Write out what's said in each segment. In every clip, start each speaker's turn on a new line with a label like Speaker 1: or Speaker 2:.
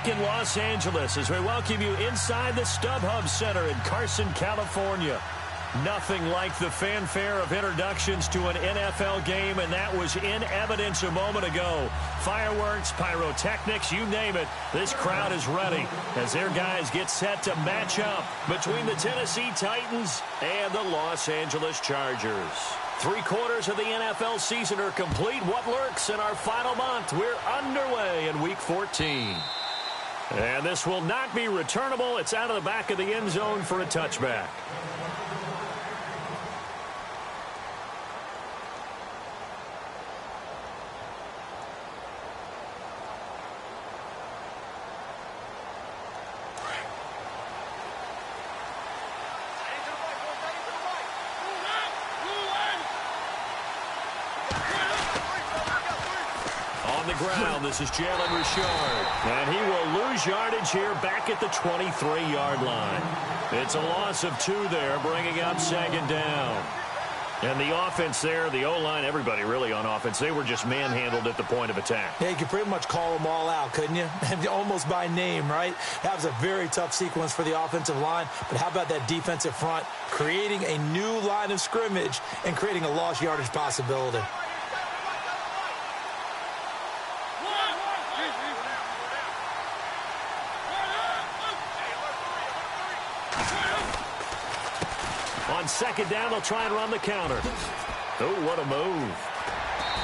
Speaker 1: back in Los Angeles as we welcome you inside the StubHub Center in Carson, California. Nothing like the fanfare of introductions to an NFL game, and that was in evidence a moment ago. Fireworks, pyrotechnics, you name it. This crowd is ready as their guys get set to match up between the Tennessee Titans and the Los Angeles Chargers. 3/4 of the NFL season are complete. What lurks in our final month? We're underway in Week 14. And this will not be returnable. It's out of the back of the end zone for a touchback. Ground. This is Jalen Richard. And he will lose yardage here back at the 23-yard line. It's a loss of 2 there, bringing up 2nd down. And the offense there, the O-line, everybody really on offense, they were just manhandled at the point of attack.
Speaker 2: Yeah, you could pretty much call them all out, couldn't you? Almost by name, right? That was a very tough sequence for the offensive line. But how about that defensive front, creating a new line of scrimmage and creating a lost yardage possibility? On 2nd down, they'll try and run the counter. Oh, what a move.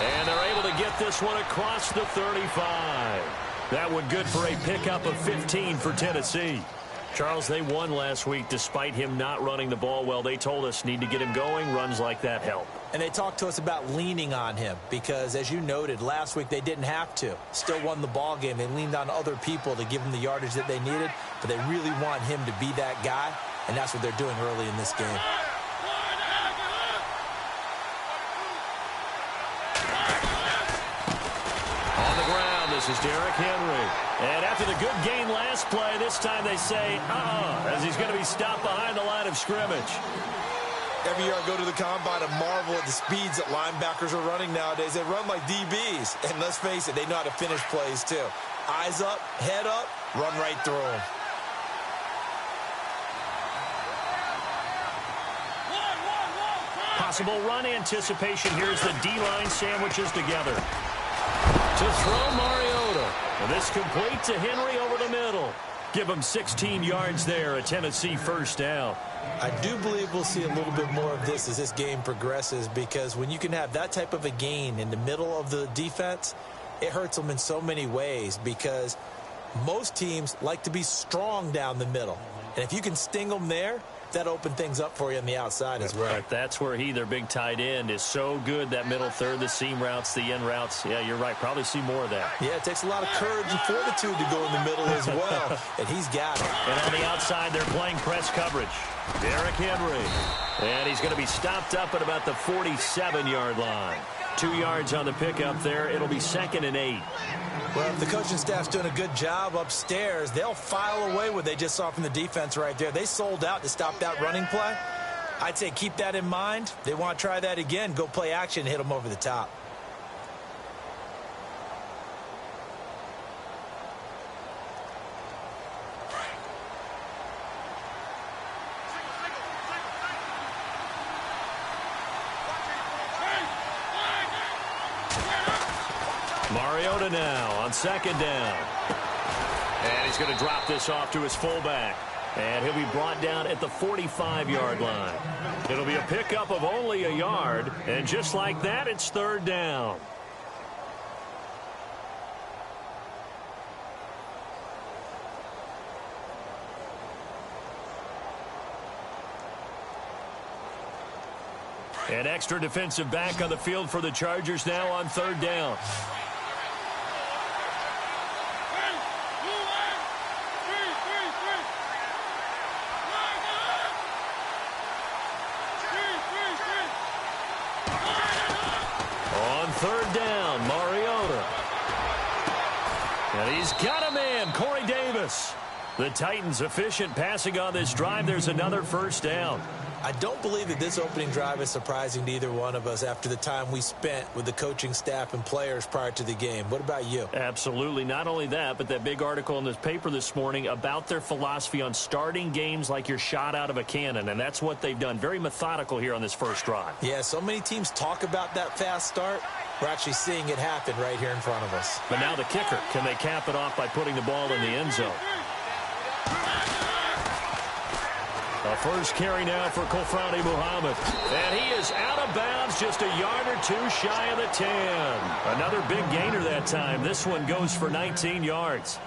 Speaker 2: And they're able to get this one across the 35. That one good for a pickup of 15 for Tennessee. Charles, they won last week despite him not running the ball well. They told us need to get him going. Runs like that help. And they talked to us about leaning on him because, as you noted, last week they didn't have to. Still won the ball game. They leaned on other people to give them the yardage that they needed, but they really want him to be that guy, and that's what they're doing early in this game.
Speaker 1: This is Derrick Henry. And after the good gain last play, this time they say, as he's going to be stopped behind the line of scrimmage.
Speaker 3: Every year I go to the combine and marvel at the speeds that linebackers are running nowadays. They run like DBs. And let's face it, they know how to finish plays too. Eyes up, head up, run right through them.
Speaker 1: Possible run anticipation. Here's the D-line sandwiches together. To throw Mariota. And this complete to Henry over the middle. Give him 16 yards there, a Tennessee 1st down.
Speaker 2: I do believe we'll see a little bit more of this as this game progresses, because when you can have that type of a gain in the middle of the defense, it hurts them in so many ways, because most teams like to be strong down the middle. And if you can sting them there, that opened things up for you on the outside as well.
Speaker 1: Right. That's where their big tight end, is so good, that middle third, the seam routes, the end routes. Yeah, you're right. Probably see more of that.
Speaker 2: Yeah, it takes a lot of courage and fortitude to go in the middle as well, and he's got it.
Speaker 1: And on the outside, they're playing press coverage. Derrick Henry. And he's going to be stopped up at about the 47-yard line. 2 yards on the pickup there. It'll be 2nd and 8.
Speaker 2: Well, if the coaching staff's doing a good job upstairs, they'll file away what they just saw from the defense right there. They sold out to stop that running play. I'd say keep that in mind. They want to try that again. Go play action and hit them over the top.
Speaker 1: Mariota now on 2nd down. And he's going to drop this off to his fullback. And he'll be brought down at the 45-yard line. It'll be a pickup of only a yard. And just like that, it's 3rd down. An extra defensive back on the field for the Chargers now on 3rd down. On 3rd down, Mariota. And he's got a man, Corey Davis. The Titans efficient passing on this drive. There's another first down.
Speaker 3: I don't believe that this opening drive is surprising to either one of us after the time we spent with the coaching staff and players prior to the game. What about you?
Speaker 1: Absolutely. Not only that, but that big article in this paper this morning about their philosophy on starting games like you're shot out of a cannon, and that's what they've done. Very methodical here on this first drive.
Speaker 3: Yeah, so many teams talk about that fast start. We're actually seeing it happen right here in front of us.
Speaker 1: But now the kicker. Can they cap it off by putting the ball in the end zone? A first carry now for Kofrani Muhammad. And he is out of bounds, just a yard or two shy of the 10. Another big gainer that time. This one goes for 19 yards.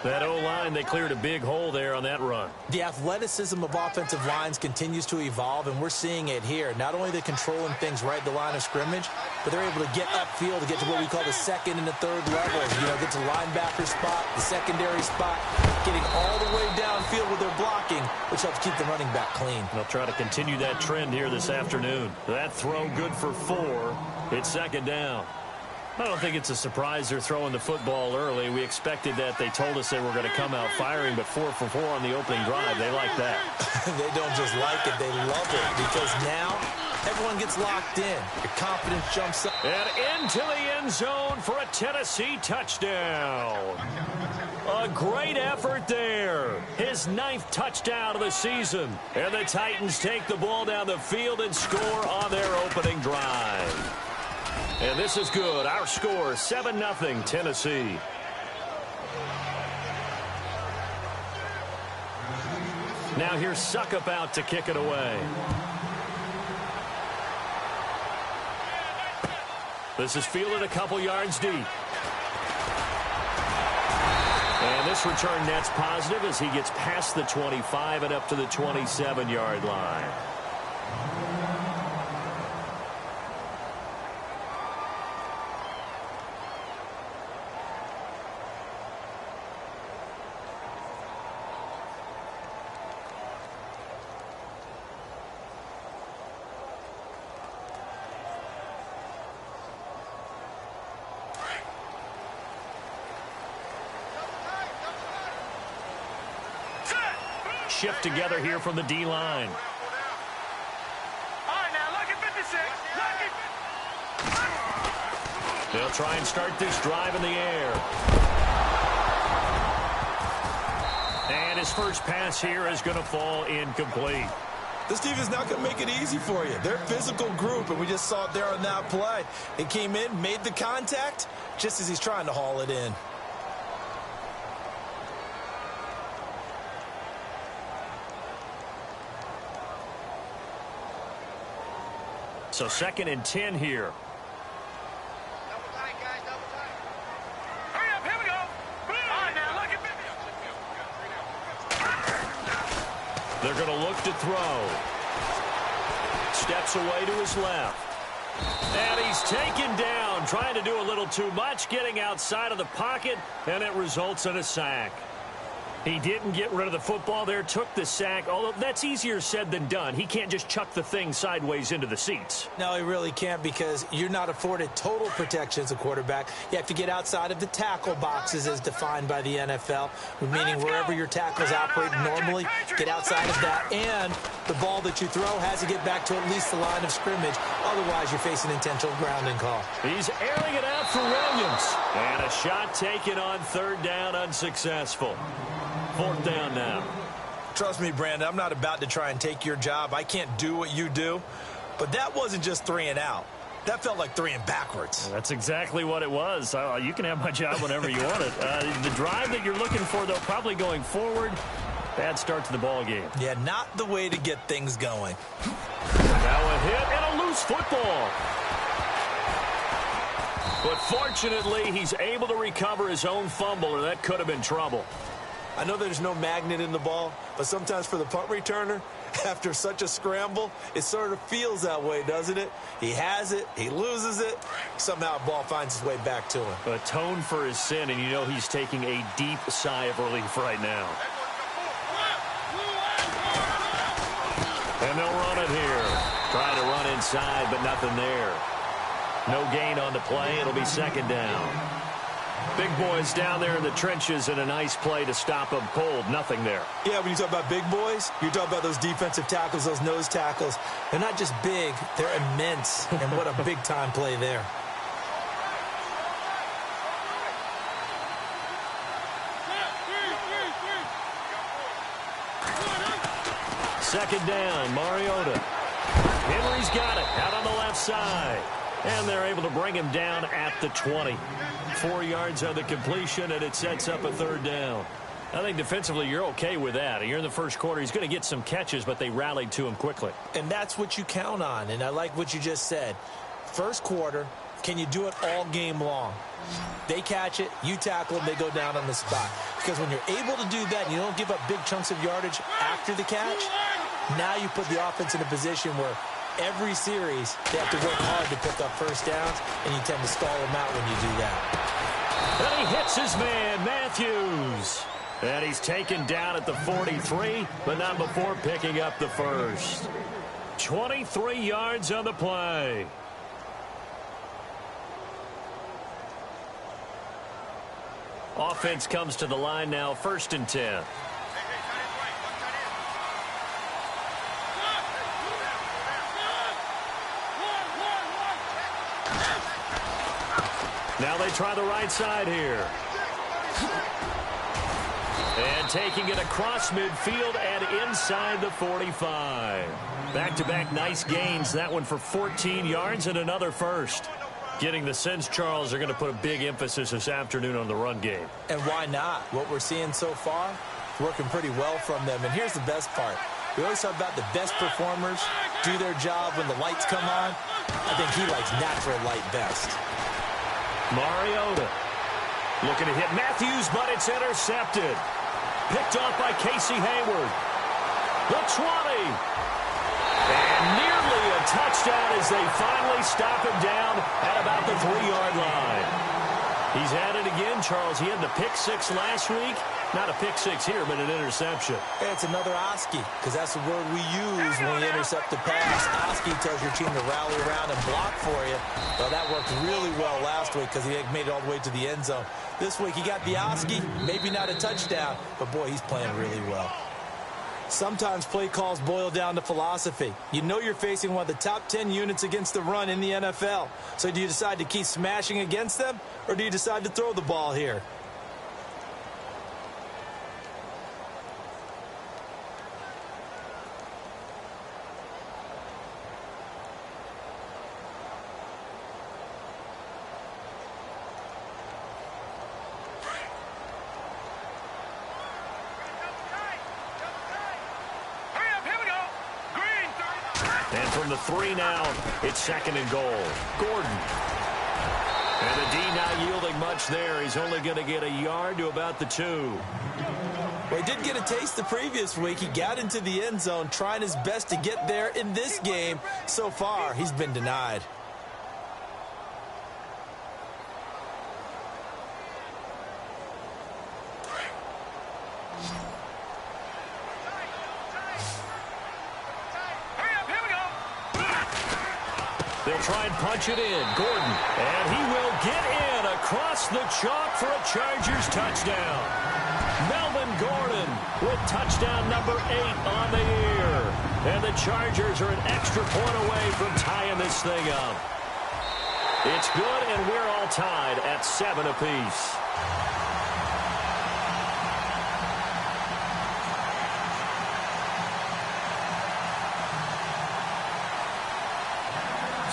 Speaker 1: That O-line, they cleared a big hole there on that run.
Speaker 3: The athleticism of offensive lines continues to evolve, and we're seeing it here. Not only are they controlling things right at the line of scrimmage, but they're able to get upfield to get to what we call the second and the third levels. You know, get to linebacker spot, the secondary spot, getting all the way downfield with their blocking, which helps keep the running back clean.
Speaker 1: They'll try to continue that trend here this afternoon. That throw good for 4. It's second down. I don't think it's a surprise they're throwing the football early. We expected that. They told us they were going to come out firing, but 4 for 4 on the opening drive. They like that.
Speaker 3: They don't just like it, they love it, because now everyone gets locked in. Your confidence jumps up.
Speaker 1: And into the end zone for a Tennessee touchdown. A great effort there. His 9th touchdown of the season. And the Titans take the ball down the field and score on their opening drive. And this is good. Our score, 7-0 Tennessee. Now here's Suckup out to kick it away. This is fielded a couple yards deep. And this return net's positive as he gets past the 25 and up to the 27-yard line. Shift together here from the D-line.
Speaker 2: All right, now look at 56.
Speaker 1: They'll try and start this drive in the air. And his first pass here is going to fall incomplete.
Speaker 3: This team is not going to make it easy for you. They're a physical group, and we just saw it there on that play. He came in, made the contact, just as he's trying to haul it in.
Speaker 1: So 2nd and 10 here.
Speaker 2: Double tight, guys, double tight. Hurry up, here we go. All right, now look at 50.
Speaker 1: They're going to look to throw. Steps away to his left. And he's taken down, trying to do a little too much, getting outside of the pocket, and it results in a sack. He didn't get rid of the football there, took the sack, although that's easier said than done. He can't just chuck the thing sideways into the seats.
Speaker 3: No, he really can't, because you're not afforded total protection as a quarterback. You have to get outside of the tackle boxes as defined by the NFL, meaning wherever your tackles operate normally, get outside of that, and the ball that you throw has to get back to at least the line of scrimmage. Otherwise, you're facing intentional grounding call.
Speaker 1: He's airing it out for Williams. And a shot taken on 3rd down, unsuccessful. 4th down now.
Speaker 3: Trust me, Brandon, I'm not about to try and take your job. I can't do what you do. But that wasn't just 3 and out. That felt like 3 and backwards.
Speaker 1: That's exactly what it was. You can have my job whenever you want it. The drive that you're looking for, though, probably going forward. Bad start to the ball game.
Speaker 3: Yeah, not the way to get things going.
Speaker 1: Now a hit and a loose football. But fortunately, he's able to recover his own fumble, or that could have been trouble.
Speaker 3: I know there's no magnet in the ball, but sometimes for the punt returner, after such a scramble, it sort of feels that way, doesn't it? He has it, he loses it, somehow the ball finds its way back to him.
Speaker 1: Atone for his sin, and you know he's taking a deep sigh of relief right now. And they'll run it here. Trying to run inside, but nothing there. No gain on the play. It'll be 2nd down. Big boys down there in the trenches and a nice play to stop them cold. Nothing there.
Speaker 3: Yeah, when you talk about big boys, you're talking about those defensive tackles, those nose tackles. They're not just big, they're immense. And what a big-time play there.
Speaker 1: Second down, Mariota. Henry's got it out on the left side. And they're able to bring him down at the 20. 4 yards on the completion, and it sets up a third down. I think defensively you're okay with that. You're in the first quarter. He's going to get some catches, but they rallied to him quickly.
Speaker 3: And that's what you count on, and I like what you just said. First quarter, can you do it all game long? They catch it, you tackle them, they go down on the spot. Because when you're able to do that and you don't give up big chunks of yardage after the catch, now you put the offense in a position where every series they have to work hard to pick up first downs, and you tend to stall them out when you do that.
Speaker 1: And he hits his man, Matthews. And he's taken down at the 43, but not before picking up the first. 23 yards on the play. Offense comes to the line now, 1st and 10. Now they try the right side here. And taking it across midfield and inside the 45. Back-to-back nice gains. That one for 14 yards and another first. Getting the sense, Charles, are going to put a big emphasis this afternoon on the run game.
Speaker 3: And why not? What we're seeing so far, working pretty well from them. And here's the best part. We always talk about the best performers do their job when the lights come on. I think he likes natural light best.
Speaker 1: Mariota looking to hit Matthews, but it's intercepted. Picked off by Casey Hayward. The 20. And nearly a touchdown as they finally stop him down at about the 3-yard line. He's at it again, Charles. He had the pick six last week. Not a pick six here, but an interception.
Speaker 3: It's another Oski, because that's the word we use when we intercept the pass. Oski tells your team to rally around and block for you. Well, that worked really well last week because he made it all the way to the end zone. This week he got the Oski, maybe not a touchdown, but boy, he's playing really well. Sometimes play calls boil down to philosophy. You know you're facing one of the top 10 units against the run in the NFL. So do you decide to keep smashing against them, or do you decide to throw the ball here?
Speaker 1: And from the 3 now, it's 2nd and goal. Gordon. And the D not yielding much there. He's only going to get a yard to about the 2.
Speaker 3: Well, he did get a taste the previous week. He got into the end zone trying his best to get there in this game. So far, he's been denied.
Speaker 1: They'll try and punch it in. Gordon. And he will get in across the chalk for a Chargers touchdown. Melvin Gordon with touchdown number 8 on the year. And the Chargers are an extra point away from tying this thing up. It's good, and we're all tied at 7 apiece.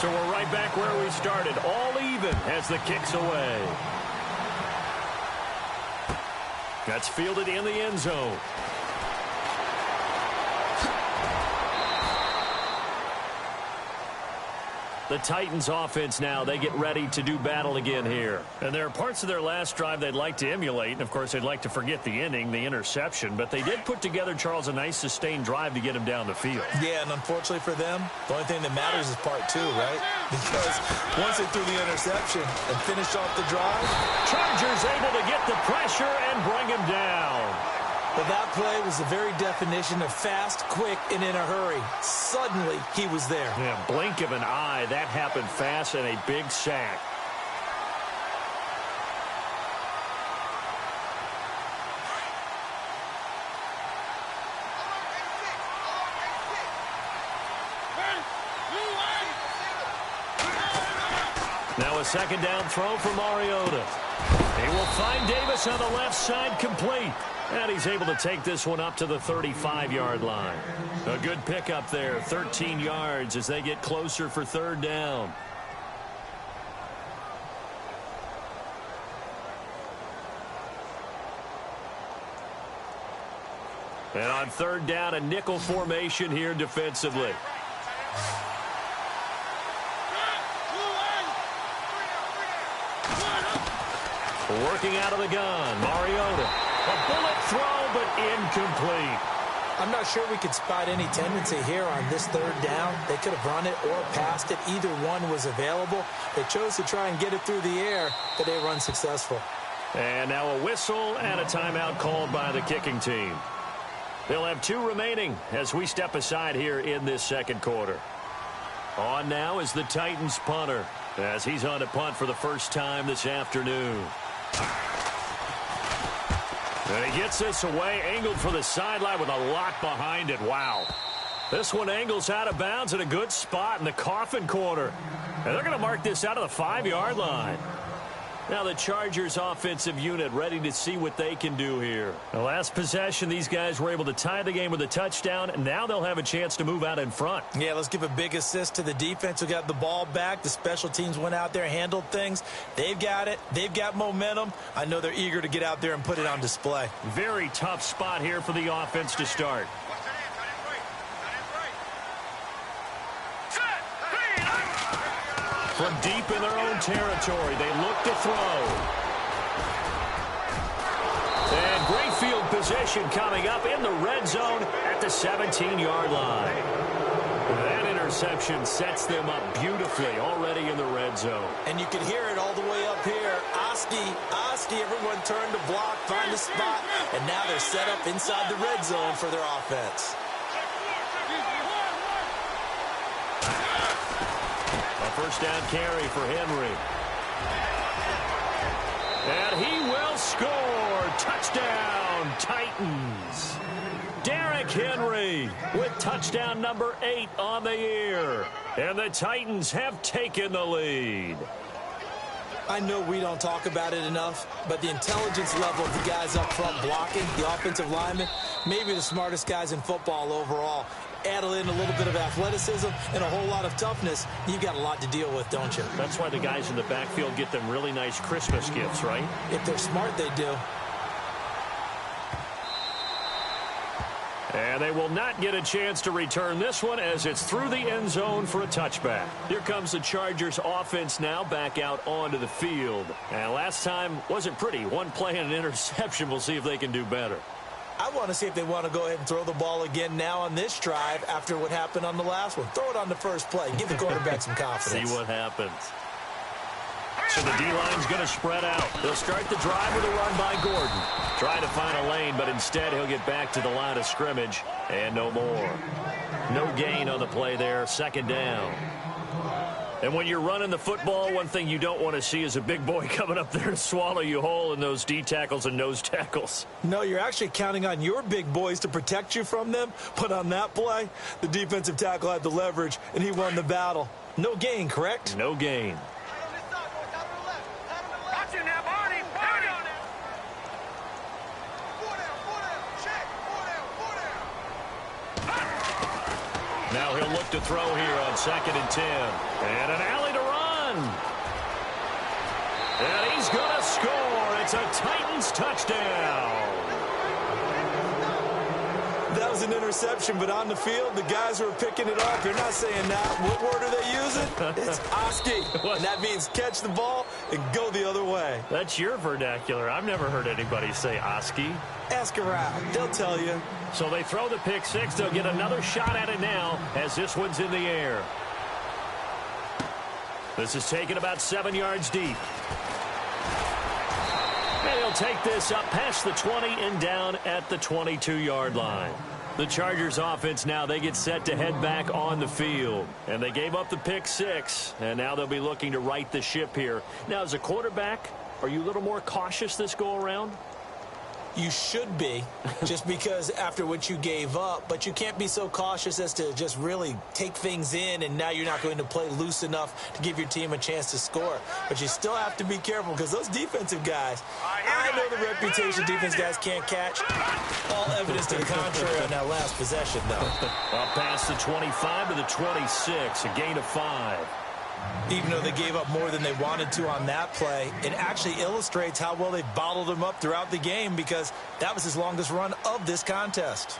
Speaker 1: So we're right back where we started, all even as the kick's away. That's fielded in the end zone. The Titans offense now, they get ready to do battle again here. And there are parts of their last drive they'd like to emulate. And, of course, they'd like to forget the ending, the interception. But they did put together, Charles, a nice sustained drive to get him down the field.
Speaker 3: Yeah, and unfortunately for them, the only thing that matters is part 2, right? Because once they threw the interception and finished off the drive,
Speaker 1: Chargers able to get the pressure and bring him down.
Speaker 3: but that play was the very definition of fast, quick, and in a hurry. Suddenly, he was there.
Speaker 1: Yeah, blink of an eye. That happened fast and a big sack. second down throw for Mariota. He will find Davis on the left side, complete. And he's able to take this one up to the 35-yard line. A good pickup there, 13 yards as they get closer for third down. And on third down, a nickel formation here defensively. Working out of the gun, Mariota. A bullet throw, but incomplete.
Speaker 3: I'm not sure we could spot any tendency here on this third down. They could have run it or passed it. Either one was available. They chose to try and get it through the air, but they were unsuccessful.
Speaker 1: And now a whistle and a timeout called by the kicking team. They'll have 2 remaining as we step aside here in this second quarter. On now is the Titans punter as he's on to punt for the first time this afternoon. And he gets this away, angled for the sideline with a lot behind it. Wow. This one angles out of bounds at a good spot in the coffin corner. And they're going to mark this out of the 5-yard line. Now the Chargers offensive unit ready to see what they can do here. The last possession, these guys were able to tie the game with a touchdown, and now they'll have a chance to move out in front.
Speaker 3: Yeah, let's give a big assist to the defense who got the ball back. The special teams went out there, handled things. They've got it. They've got momentum. I know they're eager to get out there and put it on display.
Speaker 1: Very tough spot here for the offense to start. From deep in their own territory, they look to throw. And great field position coming up in the red zone at the 17-yard line. That interception sets them up beautifully already in the red zone.
Speaker 3: And you can hear it all the way up here. Oski, everyone turned to block, find a spot, and now they're set up inside the red zone for their offense.
Speaker 1: First down carry for Henry. And he will score. Touchdown, Titans. Derrick Henry with touchdown number 8 on the year. And the Titans have taken the lead.
Speaker 3: I know we don't talk about it enough, but the intelligence level of the guys up front blocking, the offensive linemen, maybe the smartest guys in football overall. Add in a little bit of athleticism and a whole lot of toughness, you've got a lot to deal with, don't you?
Speaker 1: That's why the guys in the backfield get them really nice Christmas gifts, right?
Speaker 3: If they're smart, they do.
Speaker 1: And they will not get a chance to return this one as it's through the end zone for a touchback. Here comes the Chargers offense now back out onto the field. And last time wasn't pretty. One play and an interception. We'll see if they can do better.
Speaker 3: I want to see if they want to go ahead and throw the ball again now on this drive after what happened on the last one. Throw it on the first play. Give the quarterback some confidence.
Speaker 1: See what happens. So the D-line's going to spread out. They'll start the drive with a run by Gordon. Trying to find a lane, but instead he'll get back to the line of scrimmage and no more. No gain on the play there. Second down. And when you're running the football, one thing you don't want to see is a big boy coming up there to swallow you whole in those D tackles and nose tackles.
Speaker 3: No, you're actually counting on your big boys to protect you from them. But on that play, the defensive tackle had the leverage, and he won the battle. No gain, correct?
Speaker 1: No gain. Now he'll look to throw here on 2nd and 10. And an alley to run. And he's going to score. It's a Titans touchdown.
Speaker 3: That was an interception, but on the field, the guys who are picking it up, they're not saying that. What word are they using? It's Oski. And that means catch the ball and go the other way.
Speaker 1: That's your vernacular. I've never heard anybody say Oski.
Speaker 3: Ask around. They'll tell you.
Speaker 1: So they throw the pick six. They'll get another shot at it now as this one's in the air. This is taken about 7 yards deep. And he'll take this up past the 20 and down at the 22-yard line. The Chargers offense now, they get set to head back on the field. And they gave up the pick six, and now they'll be looking to right the ship here. Now, as a quarterback, are you a little more cautious this go-around?
Speaker 3: You should be, just because after what you gave up, but you can't be so cautious as to just really take things in, and now you're not going to play loose enough to give your team a chance to score. But you still have to be careful because those defensive guys, I know the reputation defense guys can't catch. All evidence to the contrary on that last possession, though.
Speaker 1: Up past the 25 to the 26, a gain of 5.
Speaker 3: Even though they gave up more than they wanted to on that play, it actually illustrates how well they bottled them up throughout the game because that was his longest run of this contest.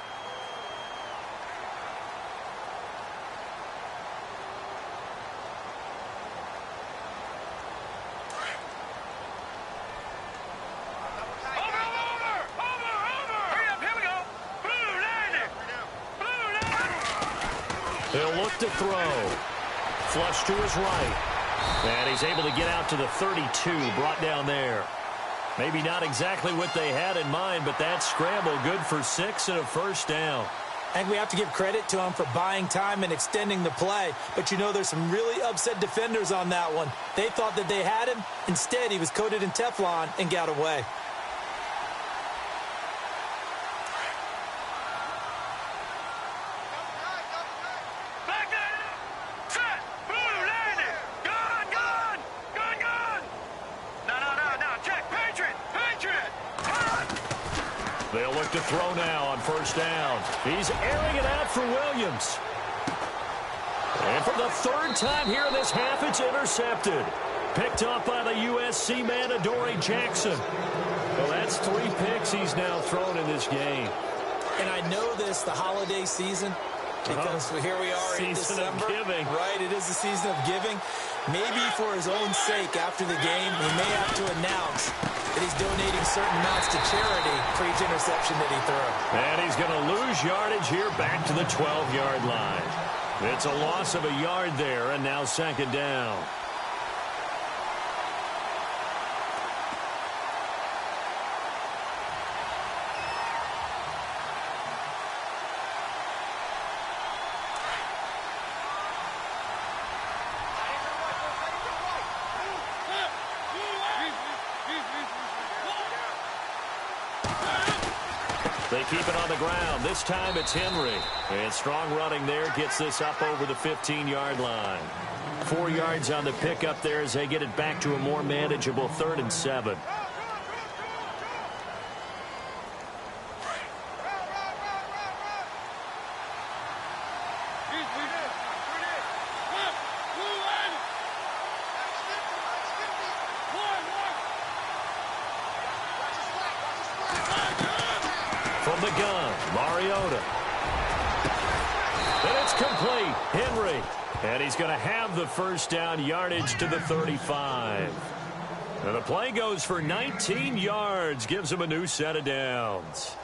Speaker 1: He'll look to throw. Flush to his right. And he's able to get out to the 32, brought down there. Maybe not exactly what they had in mind, but that scramble good for 6 and a first down.
Speaker 3: I think we have to give credit to him for buying time and extending the play. But, you know, there's some really upset defenders on that one. They thought that they had him. Instead, he was coated in Teflon and got away.
Speaker 1: They'll look to throw now on first down. He's airing it out for Williams. And for the third time here in this half, it's intercepted. Picked up by the USC man, Adoree Jackson. Well, that's 3 picks he's now thrown in this game.
Speaker 3: And I know this, the holiday season, because here we are in December.
Speaker 1: Season of giving.
Speaker 3: Right, it is the season of giving. Maybe for his own sake after the game, he may have to announce that he's donating certain amounts to charity for each interception that he threw.
Speaker 1: And he's going to lose yardage here back to the 12-yard line. It's a loss of a yard there, and now second down. They keep it on the ground. This time it's Henry. And strong running there gets this up over the 15-yard line. 4 yards on the pickup there as they get it back to a more manageable 3rd and 7. From the gun, Mariota. And it's complete. Henry. And he's going to have the first down, yardage to the 35. And the play goes for 19 yards. Gives him a new set of downs.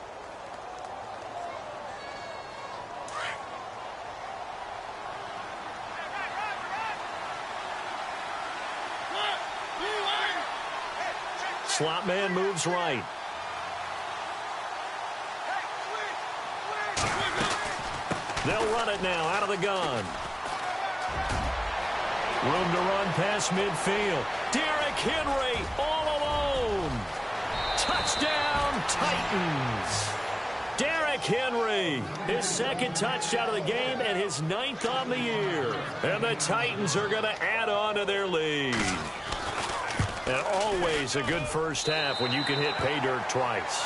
Speaker 1: Slot man moves right. They'll run it now out of the gun. Room to run past midfield. Derrick Henry all alone. Touchdown, Titans. Derrick Henry, his 2nd touchdown of the game and his 9th on the year. And the Titans are going to add on to their lead. And always a good first half when you can hit pay dirt twice.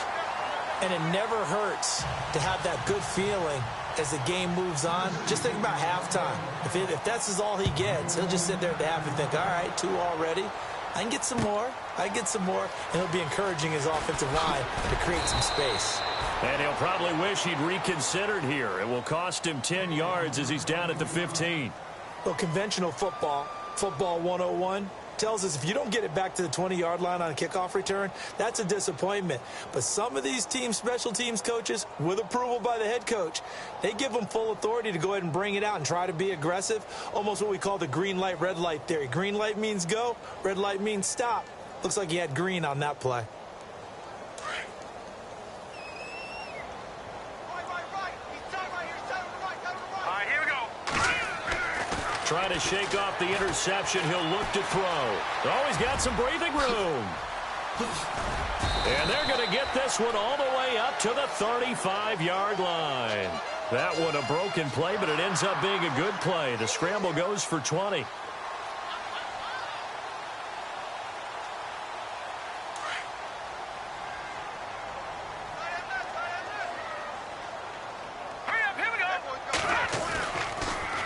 Speaker 3: And it never hurts to have that good feeling as the game moves on. Just think about halftime. If that's all he gets, he'll just sit there at the half and think, all right, 2 already. I can get some more. I can get some more. And he'll be encouraging his offensive line to create some space.
Speaker 1: And he'll probably wish he'd reconsidered here. It will cost him 10 yards as he's down at the 15.
Speaker 3: Well, conventional football 101, tells us if you don't get it back to the 20-yard line on a kickoff return, that's a disappointment. But some of these special teams coaches, with approval by the head coach, they give them full authority to go ahead and bring it out and try to be aggressive, almost what we call the green light, red light theory. Green light means go, red light means stop. Looks like he had green on that play.
Speaker 1: Trying to shake off the interception. He'll look to throw. Oh, he's got some breathing room. And they're going to get this one all the way up to the 35-yard line. That one a broken play, but it ends up being a good play. The scramble goes for 20.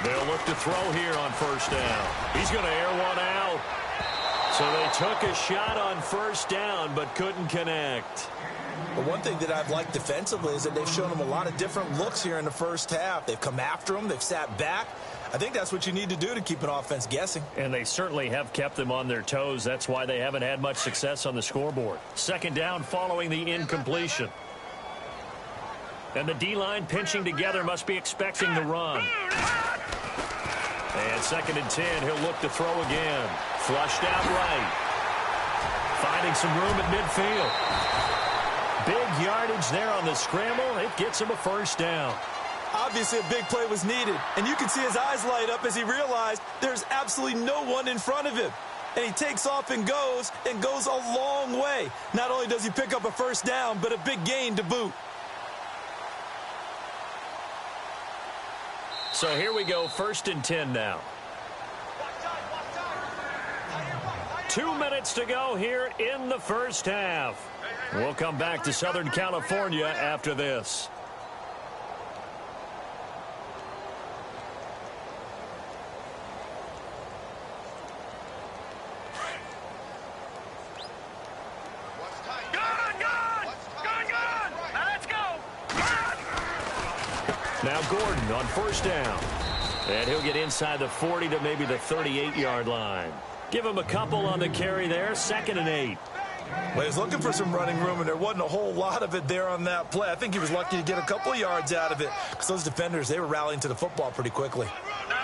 Speaker 1: They'll look to throw here on first down. He's going to air one out. So they took a shot on first down but couldn't connect.
Speaker 3: But one thing that I've liked defensively is that they've shown him a lot of different looks here in the first half. They've come after him. They've sat back. I think that's what you need to do to keep an offense guessing.
Speaker 1: And they certainly have kept them on their toes. That's why they haven't had much success on the scoreboard. Second down following the incompletion. And the D-line pinching together must be expecting the run. And second and 10, he'll look to throw again. Flushed out right. Finding some room at midfield. Big yardage there on the scramble. It gets him a first down.
Speaker 3: Obviously, a big play was needed, and you can see his eyes light up as he realized there's absolutely no one in front of him. And he takes off and goes a long way. Not only does he pick up a first down, but a big gain to boot.
Speaker 1: So here we go, first and 10 now. 2 minutes to go here in the first half. We'll come back to Southern California after this. Now Gordon on first down. And he'll get inside the 40 to maybe the 38-yard line. Give him a couple on the carry there, 2nd and 8.
Speaker 3: Well, he was looking for some running room, and there wasn't a whole lot of it there on that play. I think he was lucky to get a couple of yards out of it because those defenders, they were rallying to the football pretty quickly.
Speaker 2: No.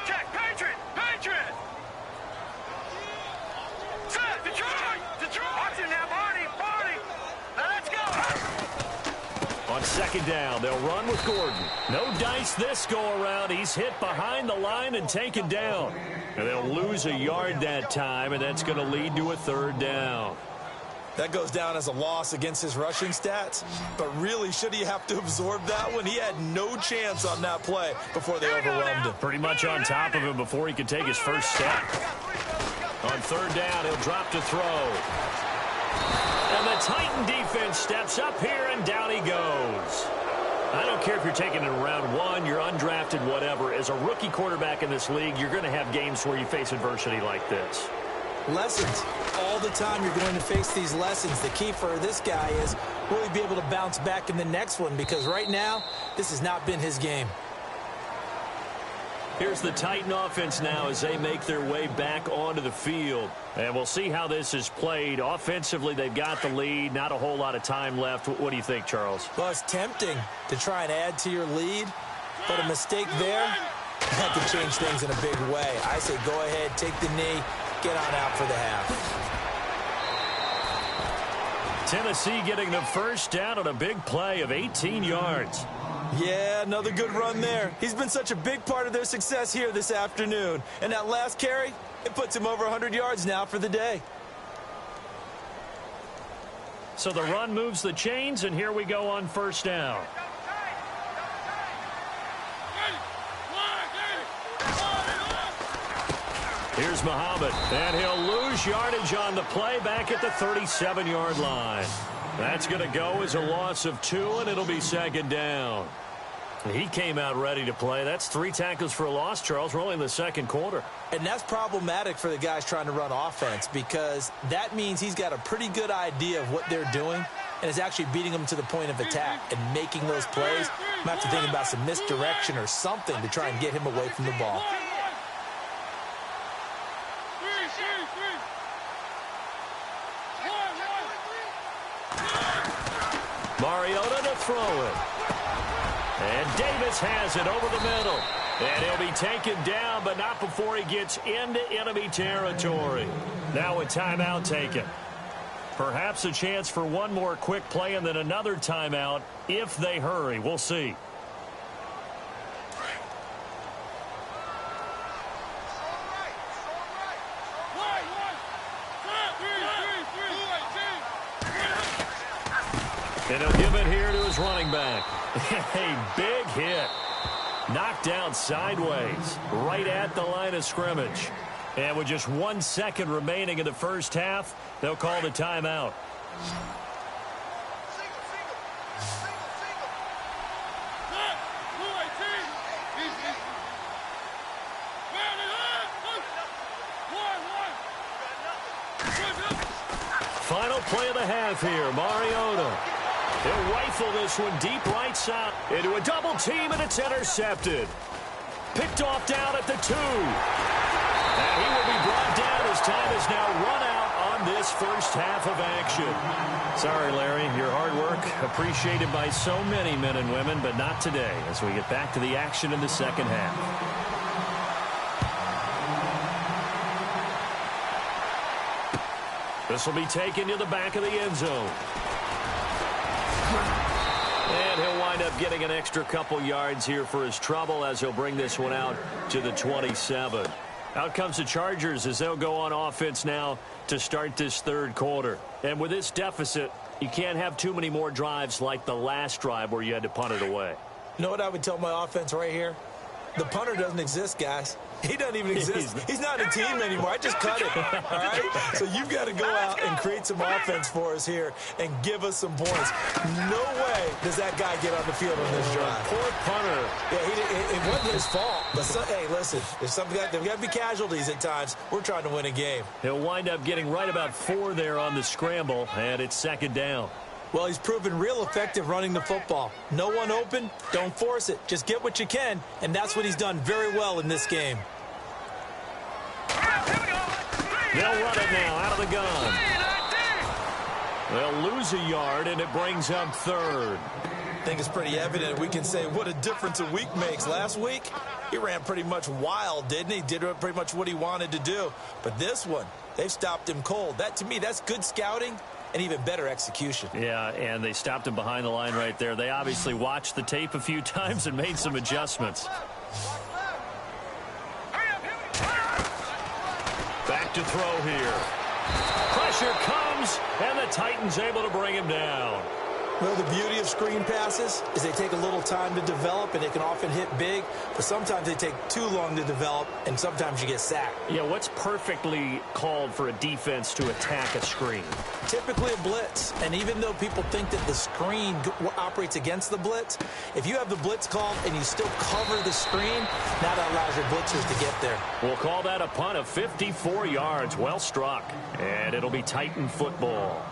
Speaker 2: Check. Patriot. Set. Detroit. Watch it now, Barney. Let's go.
Speaker 1: On second down, they'll run with Gordon. No dice this go-around. He's hit behind the line and taken down. And they'll lose a yard that time, and that's going to lead to a third down.
Speaker 3: That goes down as a loss against his rushing stats. But really, should he have to absorb that one? He had no chance on that play before they overwhelmed him.
Speaker 1: Pretty much on top of him before he could take his first step. On third down, he'll drop to throw. And the Titan defense steps up here, and down he goes. I don't care if you're taking it in round 1, you're undrafted, whatever. As a rookie quarterback in this league, you're going to have games where you face adversity like this.
Speaker 3: Lessons. All the time you're going to face these lessons. The key for this guy is will he be able to bounce back in the next one? Because right now, this has not been his game.
Speaker 1: Here's the Titan offense now as they make their way back onto the field. And we'll see how this is played. Offensively, they've got the lead. Not a whole lot of time left. What do you think, Charles?
Speaker 3: Well, it's tempting to try and add to your lead, but a mistake there, that could change things in a big way. I say go ahead, take the knee, get on out for the half.
Speaker 1: Tennessee getting the first down on a big play of 18 yards.
Speaker 3: Yeah, another good run there. He's been such a big part of their success here this afternoon. And that last carry, it puts him over 100 yards now for the day.
Speaker 1: So the run moves the chains, and here we go on first down. Here's Muhammad, and he'll lose yardage on the play back at the 37-yard line. That's going to go as a loss of 2, and it'll be second down. He came out ready to play. That's 3 tackles for a loss, Charles. We're only in the second quarter.
Speaker 3: And that's problematic for the guys trying to run offense because that means he's got a pretty good idea of what they're doing and is actually beating them to the point of attack and making those plays. I'm going to have to think about some misdirection or something to try and get him away from the ball.
Speaker 1: Mariota to throw it. And Davis has it over the middle. And he'll be taken down, but not before he gets into enemy territory. Now a timeout taken. Perhaps a chance for one more quick play and then another timeout if they hurry. We'll see. A big hit. Knocked down sideways, right at the line of scrimmage. And with just 1 second remaining in the first half, they'll call the timeout. Final play of the half here, Mariota. He'll rifle this one deep right side into a double team, and it's intercepted. Picked off down at the 2. And he will be brought down as time is now run out on this first half of action. Sorry, Larry, your hard work appreciated by so many men and women, but not today as we get back to the action in the second half. This will be taken to the back of the end zone. And he'll wind up getting an extra couple yards here for his trouble as he'll bring this one out to the 27. Out comes the Chargers as they'll go on offense now to start this third quarter. And with this deficit, you can't have too many more drives like the last drive where you had to punt it away.
Speaker 3: You know what I would tell my offense right here? The punter doesn't exist, guys. He doesn't even exist. He's not a team anymore. I just cut him. All right? So you've got to go out and create some offense for us here and give us some points. No way does that guy get on the field on this drive.
Speaker 1: Poor punter.
Speaker 3: Yeah, it wasn't his fault. But hey, listen, there's got to be casualties at times. We're trying to win a game.
Speaker 1: He'll wind up getting right about 4 there on the scramble, and it's second down.
Speaker 3: Well, he's proven real effective running the football. No one open, don't force it. Just get what you can, and that's what he's done very well in this game.
Speaker 1: They'll run it now out of the gun. They'll lose a yard, and it brings up third.
Speaker 3: I think it's pretty evident we can say what a difference a week makes. Last week, he ran pretty much wild, didn't he? Did pretty much what he wanted to do. But this one, they've stopped him cold. That, to me, that's good scouting. And even better execution.
Speaker 1: Yeah, and they stopped him behind the line right there. They obviously watched the tape a few times and made some adjustments. Back to throw here. Pressure comes, and the Titans able to bring him down.
Speaker 3: Well, the beauty of screen passes is they take a little time to develop, and they can often hit big, but sometimes they take too long to develop, and sometimes you get sacked.
Speaker 1: Yeah, what's perfectly called for a defense to attack a screen?
Speaker 3: Typically a blitz, and even though people think that the screen operates against the blitz, if you have the blitz called and you still cover the screen, now that allows your blitzers to get there.
Speaker 1: We'll call that a punt of 54 yards. Well struck, and it'll be Titan football.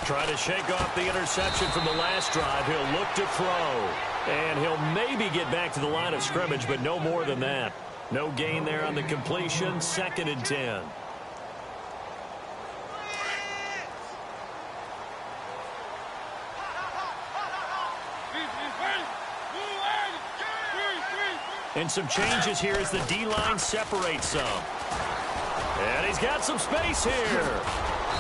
Speaker 1: Trying to shake off the interception from the last drive. He'll look to throw. And he'll maybe get back to the line of scrimmage, but no more than that. No gain there on the completion. 2nd and 10. And some changes here as the D-line separates some. And he's got some space here.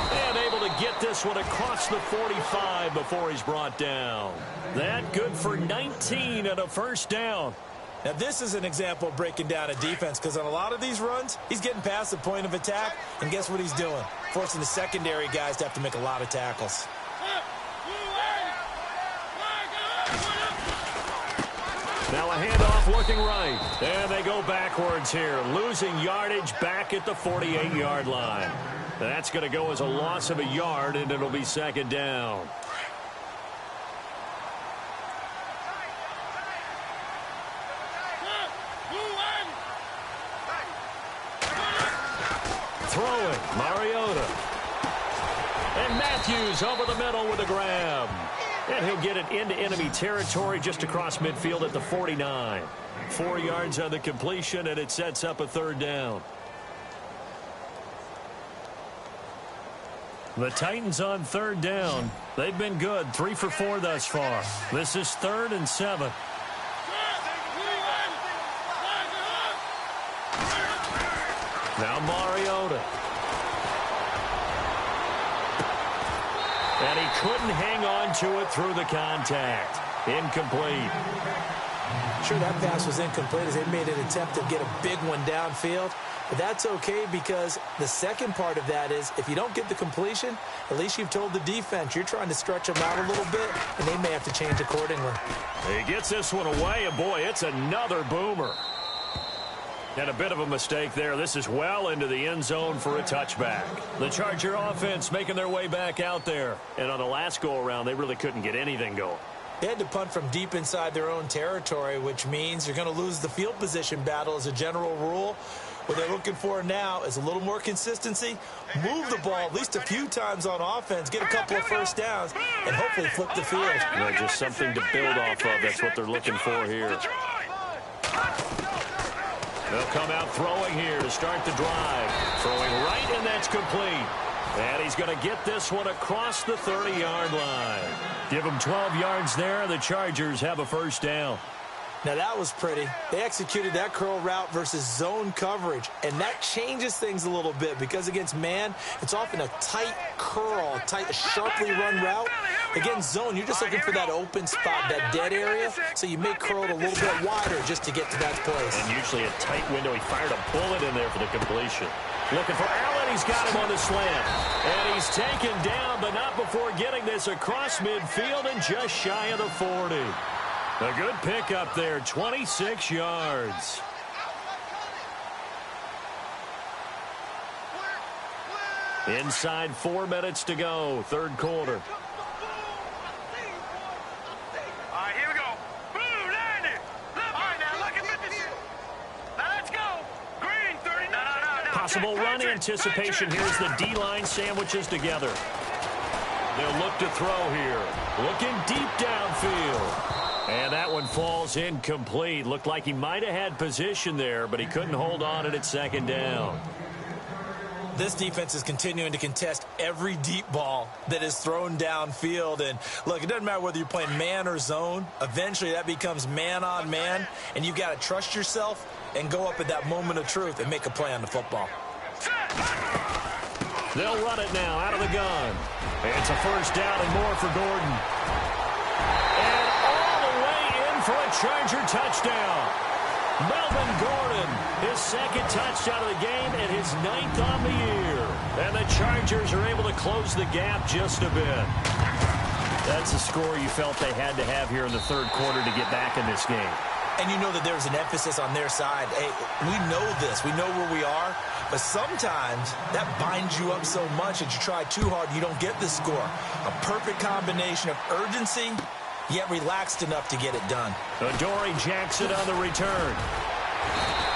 Speaker 1: And able to get this one across the 45 before he's brought down. That good for 19 and a first down.
Speaker 3: Now, this is an example of breaking down a defense, because on a lot of these runs, he's getting past the point of attack, and guess what he's doing? Forcing the secondary guys to have to make a lot of tackles.
Speaker 1: Now a handoff looking right. And they go backwards here, losing yardage back at the 48-yard line. That's going to go as a loss of a yard, and it'll be second down. Throwing, Mariota. And Matthews over the middle with a grab. And he'll get it into enemy territory just across midfield at the 49. 4 yards on the completion, and it sets up a third down. The Titans on third down. They've been good, 3 for 4 thus far. This is 3rd and 7. Now Mariota. And he couldn't hang on to it through the contact. Incomplete.
Speaker 3: sure that pass was incomplete as they made an attempt to get a big one downfield. But that's okay because the second part of that is if you don't get the completion, at least you've told the defense you're trying to stretch them out a little bit, and they may have to change accordingly.
Speaker 1: He gets this one away, and boy, it's another boomer. And a bit of a mistake there. This is well into the end zone for a touchback. The Charger offense making their way back out there. And on the last go-around, they really couldn't get anything going.
Speaker 3: They had to punt from deep inside their own territory, which means you're going to lose the field position battle as a general rule. What they're looking for now is a little more consistency, move the ball at least a few times on offense, get a couple of first downs, and hopefully flip the field.
Speaker 1: Just something to build off of. That's what they're looking for here. They'll come out throwing here to start the drive. Throwing right, and that's complete. And he's going to get this one across the 30-yard line. Give him 12 yards there. The Chargers have a first down.
Speaker 3: Now, that was pretty. They executed that curl route versus zone coverage, and that changes things a little bit because against man, it's often a tight curl, tight, sharply run route. Against zone, you're just looking for that open spot, that dead area, so you may curl it a little bit wider just to get to that place.
Speaker 1: And usually a tight window. He fired a bullet in there for the completion. Looking for Allen. He's got him on the slant. And he's taken down, but not before getting this across midfield and just shy of the 40. A good pickup there, 26 yards. Inside 4 minutes to go, third quarter.
Speaker 4: All right, here we go. Blue, landed. All right, now look at this. Now let's go. Green, 30. No.
Speaker 1: Possible run anticipation. Here's the D-line sandwiches together. They'll look to throw here. Looking deep downfield. And that one falls incomplete. Looked like he might have had position there, but he couldn't hold on at second down.
Speaker 3: This defense is continuing to contest every deep ball that is thrown downfield. And, look, it doesn't matter whether you're playing man or zone. Eventually, that becomes man-on-man, and you've got to trust yourself and go up at that moment of truth and make a play on the football.
Speaker 1: They'll run it now out of the gun. It's a first down and more for Gordon. And all the way in for a Charger touchdown. Melvin Gordon, his second touchdown of the game and his 9th on the year. And the Chargers are able to close the gap just a bit. That's a score you felt they had to have here in the third quarter to get back in this game.
Speaker 3: And you know that there's an emphasis on their side. Hey, we know this. We know where we are. But sometimes that binds you up so much that you try too hard and you don't get the score. A perfect combination of urgency, yet relaxed enough to get it done.
Speaker 1: Adoree Jackson on the return.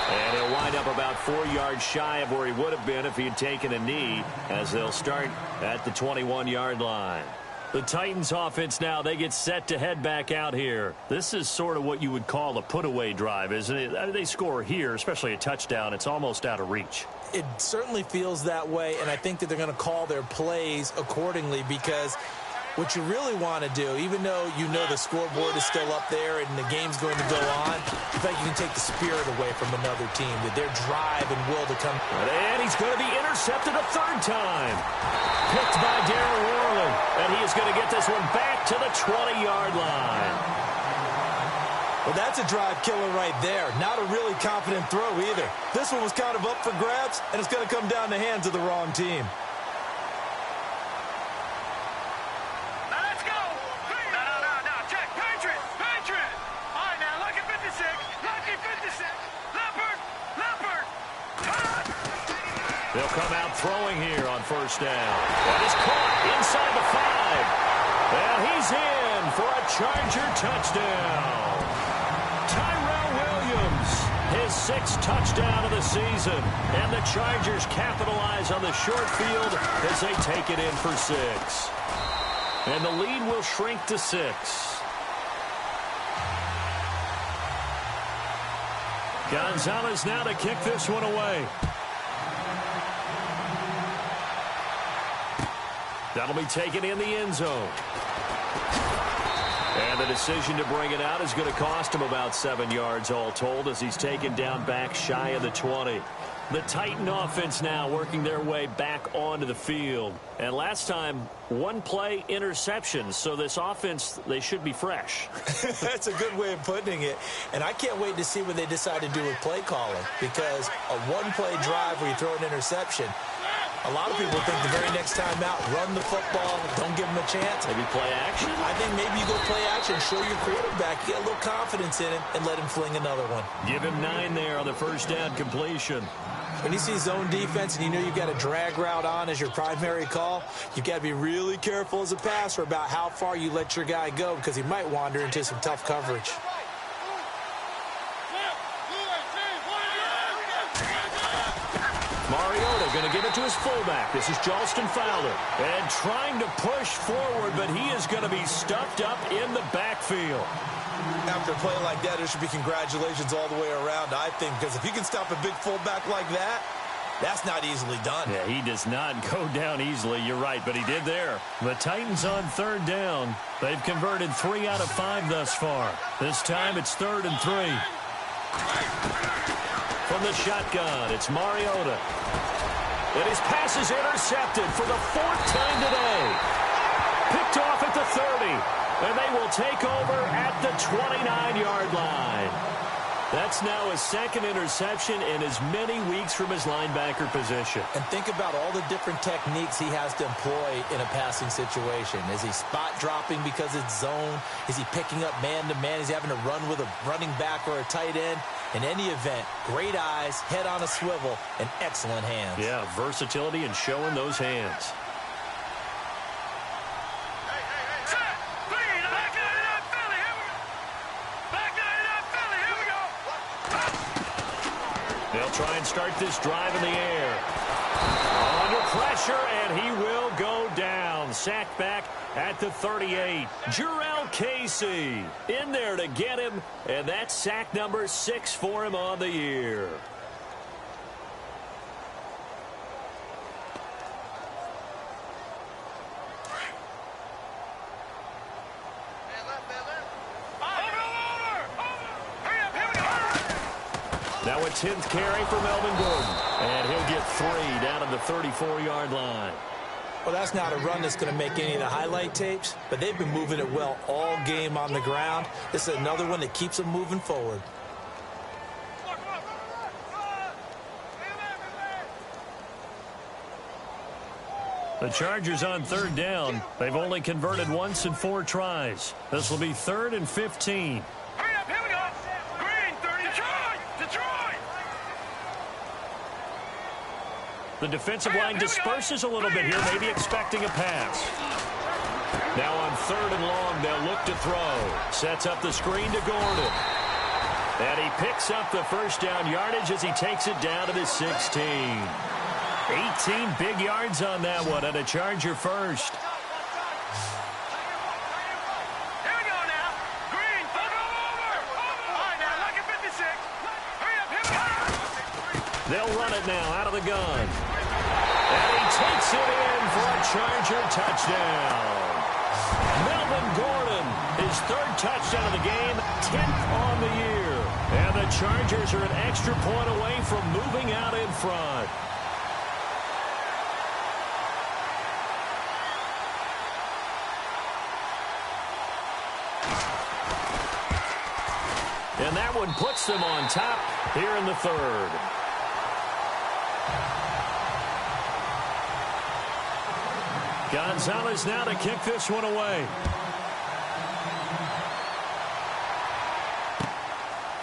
Speaker 1: And he'll wind up about 4 yards shy of where he would have been if he had taken a knee, as they'll start at the 21-yard line. The Titans offense now, they get set to head back out here. This is sort of what you would call a put-away drive, isn't it? I mean, they score here, especially a touchdown. It's almost out of reach.
Speaker 3: It certainly feels that way, and I think that they're going to call their plays accordingly because what you really want to do, even though you know the scoreboard is still up there and the game's going to go on, you think you can take the spirit away from another team, that their drive and will to come.
Speaker 1: And he's going to be intercepted a third time. Picked by Darren Worley, and he is going to get this one back to the 20-yard line.
Speaker 3: Well, that's a drive killer right there. Not a really confident throw either. This one was kind of up for grabs, and it's going to come down the hands of the wrong team.
Speaker 4: Now let's go. No. Check. Patriot. All right, now look at 56. Lucky 56. Leopard.
Speaker 1: They'll come out throwing here on first down. And he's caught inside the 5. And he's in for a Charger touchdown. Tyrell Williams, his 6th touchdown of the season. And the Chargers capitalize on the short field as they take it in for 6. And the lead will shrink to 6. Gonzalez now to kick this one away. That'll be taken in the end zone. And the decision to bring it out is going to cost him about 7 yards all told as he's taken down back shy of the 20. The Titan offense now working their way back onto the field. And last time, one play interception. So this offense, they should be fresh.
Speaker 3: That's a good way of putting it. And I can't wait to see what they decide to do with play calling. Because a one-play drive where you throw an interception, a lot of people think the very next time out, run the football, don't give them a chance.
Speaker 1: Maybe play action?
Speaker 3: I think maybe you go play action, show your quarterback, get a little confidence in him, and let him fling another one.
Speaker 1: Give him 9 there on the first down completion.
Speaker 3: When you see zone defense and you know you've got a drag route on as your primary call, you've got to be really careful as a passer about how far you let your guy go because he might wander into some tough coverage.
Speaker 1: Mariota going to give it to his fullback. This is Jalston Fowler. And trying to push forward, but he is going to be stuffed up in the backfield.
Speaker 3: After a play like that, there should be congratulations all the way around, I think, because if you can stop a big fullback like that, that's not easily done.
Speaker 1: Yeah, he does not go down easily. You're right, but he did there. The Titans on third down. They've converted 3 out of 5 thus far. This time it's 3rd and 3. From the shotgun, it's Mariota. And his pass is intercepted for the 4th time today. Picked off at the 30. And they will take over at the 29-yard line. That's now his 2nd interception in as many weeks from his linebacker position.
Speaker 3: And think about all the different techniques he has to employ in a passing situation. Is he spot dropping because it's zone? Is he picking up man-to-man? Is he having to run with a running back or a tight end? In any event, great eyes, head on a swivel, and excellent hands.
Speaker 1: Yeah, versatility and showing those hands. They'll try and start this drive in the air. Under pressure, and he will go down. Sacked back at the 38. Jurrell Casey in there to get him, and that's sack number 6 for him on the year. Now a 10th carry for Melvin Gordon. And he'll get 3 down at the 34-yard line.
Speaker 3: Well, that's not a run that's going to make any of the highlight tapes, but they've been moving it well all game on the ground. This is another one that keeps them moving forward.
Speaker 1: The Chargers on third down. They've only converted once in 4 tries. This will be 3rd and 15.
Speaker 4: Hurry up, here we go. Green, 30. Detroit!
Speaker 1: The defensive line disperses a little bit here, maybe expecting a pass. Now on 3rd and long, they'll look to throw. Sets up the screen to Gordon. And he picks up the first down yardage as he takes it down to the 16. 18 big yards on that one, and a Charger first.
Speaker 4: Here we go now. Green, throw over. All right, now, lucky 56. Hurry up, here we go.
Speaker 1: They'll run it now out of the gun. And he takes it in for a Charger touchdown. Melvin Gordon, his 3rd touchdown of the game, 10th on the year. And the Chargers are an extra point away from moving out in front. And that one puts them on top here in the 3rd. Gonzalez now to kick this one away.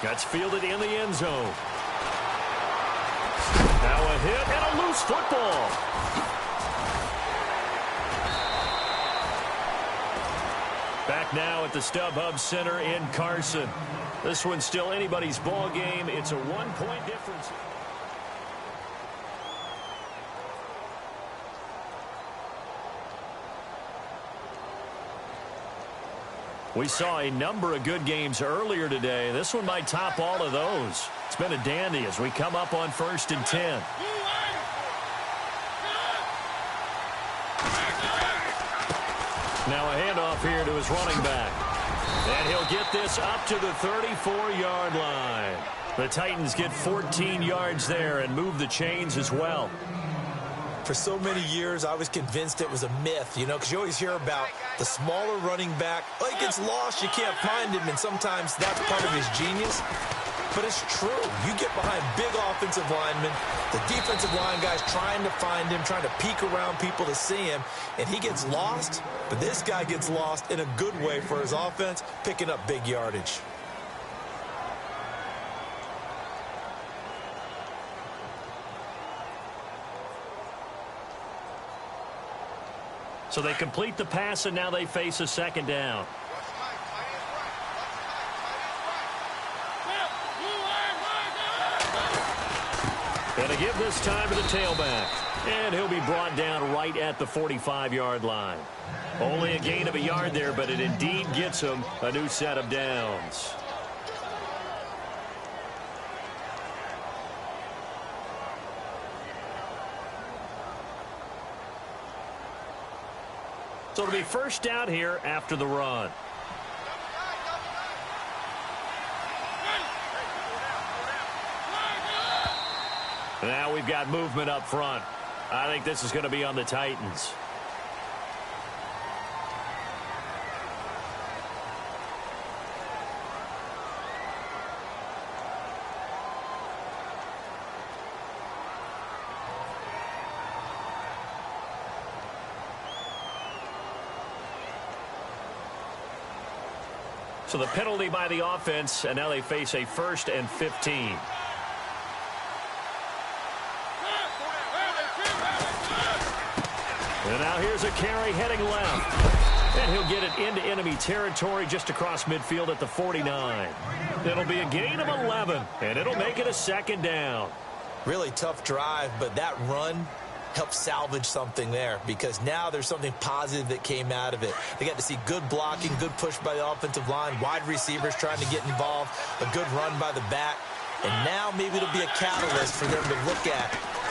Speaker 1: Gets fielded in the end zone. Now a hit and a loose football. Back now at the StubHub Center in Carson. This one's still anybody's ball game. It's a 1-point difference. We saw a number of good games earlier today. This one might top all of those. It's been a dandy as we come up on 1st and 10. Now a handoff here to his running back. And he'll get this up to the 34-yard line. The Titans get 14 yards there and move the chains as well.
Speaker 3: For so many years, I was convinced it was a myth, because you always hear about the smaller running back. Oh, he gets lost, you can't find him, and sometimes that's part of his genius. But it's true. You get behind big offensive linemen, the defensive line guys trying to find him, trying to peek around people to see him, and he gets lost. But this guy gets lost in a good way for his offense, picking up big yardage.
Speaker 1: So they complete the pass, and now they face a second down. Going to give this time to the tailback. And he'll be brought down right at the 45-yard line. Only a gain of a yard there, but it indeed gets him a new set of downs. So it'll be first down here after the run. Now we've got movement up front. I think this is going to be on the Titans. So the penalty by the offense, and now they face a 1st and 15. And now here's a carry heading left. And he'll get it into enemy territory just across midfield at the 49. It'll be a gain of 11, and it'll make it a second down.
Speaker 3: Really tough drive, but that run helped salvage something there, because now there's something positive that came out of it. They got to see good blocking, good push by the offensive line, wide receivers trying to get involved, a good run by the back, and now maybe it'll be a catalyst for them to look at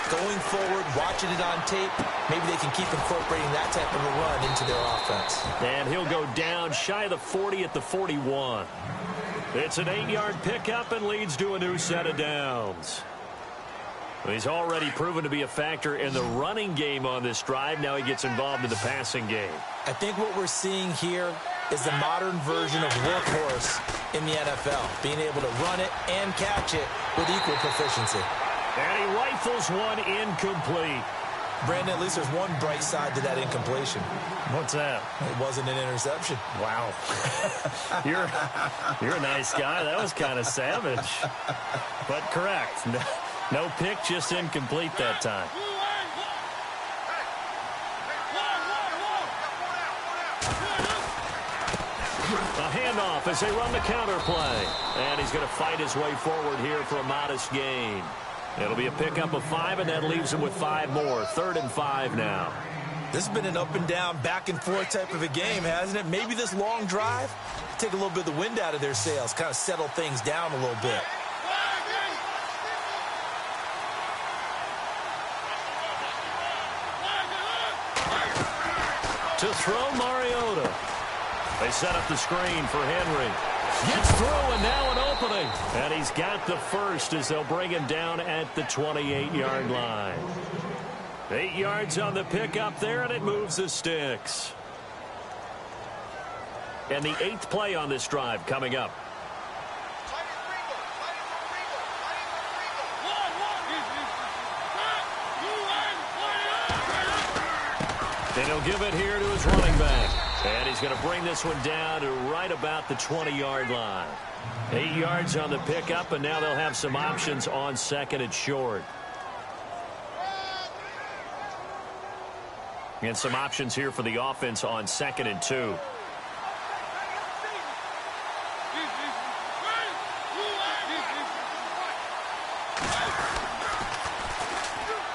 Speaker 3: going forward, watching it on tape. Maybe they can keep incorporating that type of a run into their offense.
Speaker 1: And he'll go down shy of the 40 at the 41. It's an 8-yard pickup and leads to a new set of downs. He's already proven to be a factor in the running game on this drive. Now he gets involved in the passing game.
Speaker 3: I think what we're seeing here is the modern version of workhorse in the NFL, being able to run it and catch it with equal proficiency.
Speaker 1: And he rifles one incomplete.
Speaker 3: Brandon, at least there's one bright side to that incompletion.
Speaker 1: What's that?
Speaker 3: It wasn't an interception.
Speaker 1: Wow. You're a nice guy. That was kind of savage. But correct. No pick, just incomplete that time. A handoff as they run the counter play. And he's going to fight his way forward here for a modest gain. It'll be a pickup of 5, and that leaves him with 5 more. 3rd and 5 now.
Speaker 3: This has been an up and down, back and forth type of a game, hasn't it? Maybe this long drive, take a little bit of the wind out of their sails, kind of settle things down a little bit.
Speaker 1: To throw Mariota. They set up the screen for Henry. Gets through, and now an opening. And he's got the first as they'll bring him down at the 28-yard line. 8 yards on the pickup there, and it moves the sticks. And the 8th play on this drive coming up. And he'll give it here to his running back. And he's going to bring this one down to right about the 20-yard line. 8 yards on the pickup, and now they'll have some options on 2nd and short. And some options here for the offense on 2nd and 2.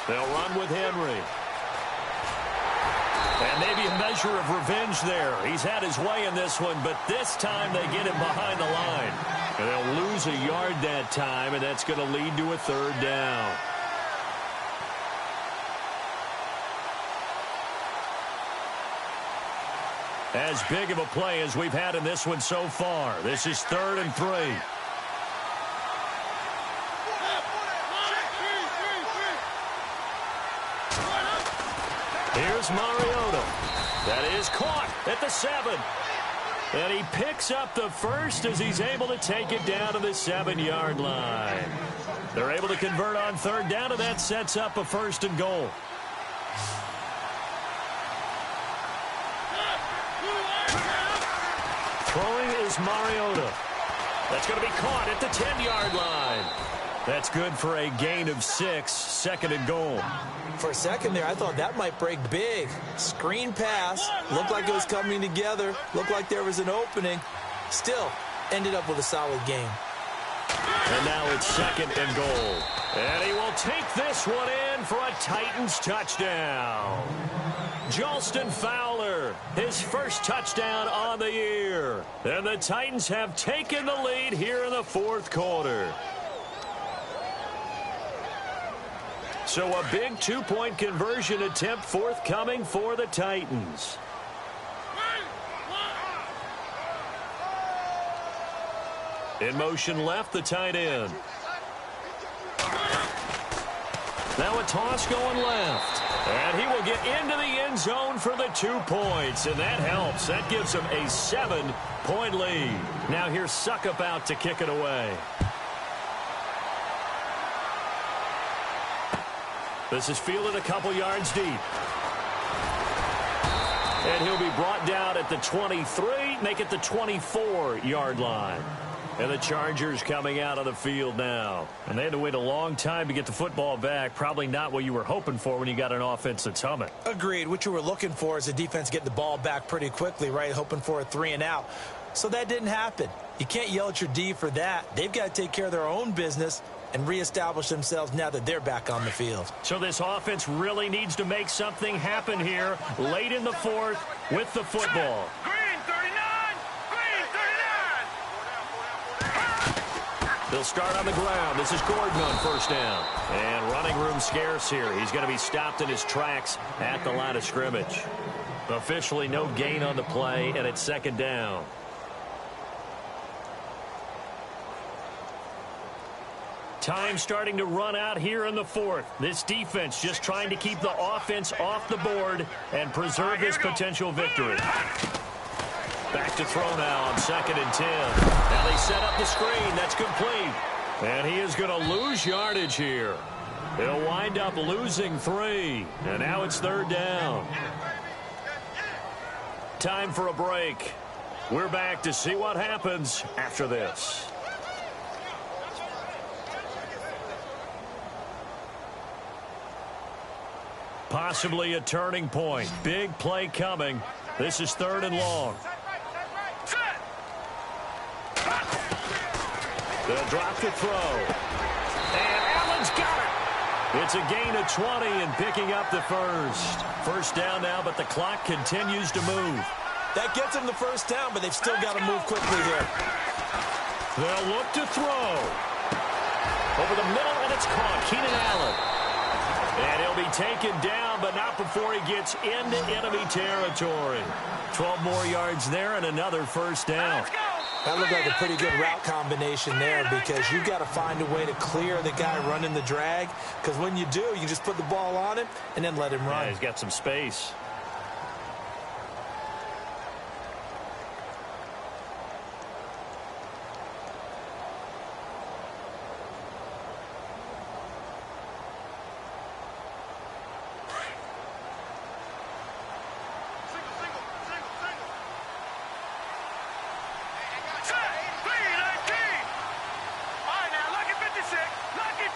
Speaker 1: They'll run with Henry. And maybe a measure of revenge there. He's had his way in this one, but this time they get him behind the line. And they'll lose a yard that time, and that's going to lead to a 3rd down. As big of a play as we've had in this one so far. This is 3rd and 3. Here's Mariota. That is caught at the 7. And he picks up the first as he's able to take it down to the 7-yard line. They're able to convert on 3rd down, and that sets up a 1st and goal. Throwing is Mariota. That's going to be caught at the 10-yard line. That's good for a gain of 6, 2nd and goal.
Speaker 3: For a second there, I thought that might break big. Screen pass. Looked like it was coming together. Looked like there was an opening. Still, ended up with a solid game.
Speaker 1: And now it's 2nd and goal. And he will take this one in for a Titans touchdown. Jalston Fowler, his first touchdown on the year. And the Titans have taken the lead here in the 4th quarter. So a big 2-point conversion attempt forthcoming for the Titans. In motion left, the tight end. Now a toss going left. And he will get into the end zone for the 2 points. And that helps. That gives him a 7-point lead. Now here's Suckup out to kick it away. This is fielded a couple yards deep. And he'll be brought down at the 23, make it the 24-yard line. And the Chargers coming out of the field now. And they had to wait a long time to get the football back. Probably not what you were hoping for when you got an offense that's humming.
Speaker 3: Agreed. What you were looking for is a defense getting the ball back pretty quickly, right? Hoping for a 3 and out. So that didn't happen. You can't yell at your D for that. They've got to take care of their own business and reestablish themselves now that they're back on the field.
Speaker 1: So this offense really needs to make something happen here late in the 4th with the football.
Speaker 4: Green 39! Green 39!
Speaker 1: They'll start on the ground. This is Gordon on 1st down. And running room scarce here. He's going to be stopped in his tracks at the line of scrimmage. Officially no gain on the play, and it's 2nd down. Time starting to run out here in the 4th. This defense just trying to keep the offense off the board and preserve this potential victory. Back to throw now on 2nd and 10. Now they set up the screen. That's complete. And he is going to lose yardage here. He'll wind up losing 3. And now it's 3rd down. Time for a break. We're back to see what happens after this. Possibly a turning point. Big play coming. This is 3rd and long. They'll drop the throw. And Allen's got it. It's a gain of 20 and picking up the first. 1st down now, but the clock continues to move.
Speaker 3: That gets them the 1st down, but they've still got to move quickly here.
Speaker 1: They'll look to throw. Over the middle, and it's caught. Keenan Allen. And he'll be taken down, but not before he gets into enemy territory. 12 more yards there and another 1st down.
Speaker 3: That looked like a pretty good route combination there because you've got to find a way to clear the guy running the drag. Because when you do, you just put the ball on him and then let him run.
Speaker 1: Yeah, he's got some space.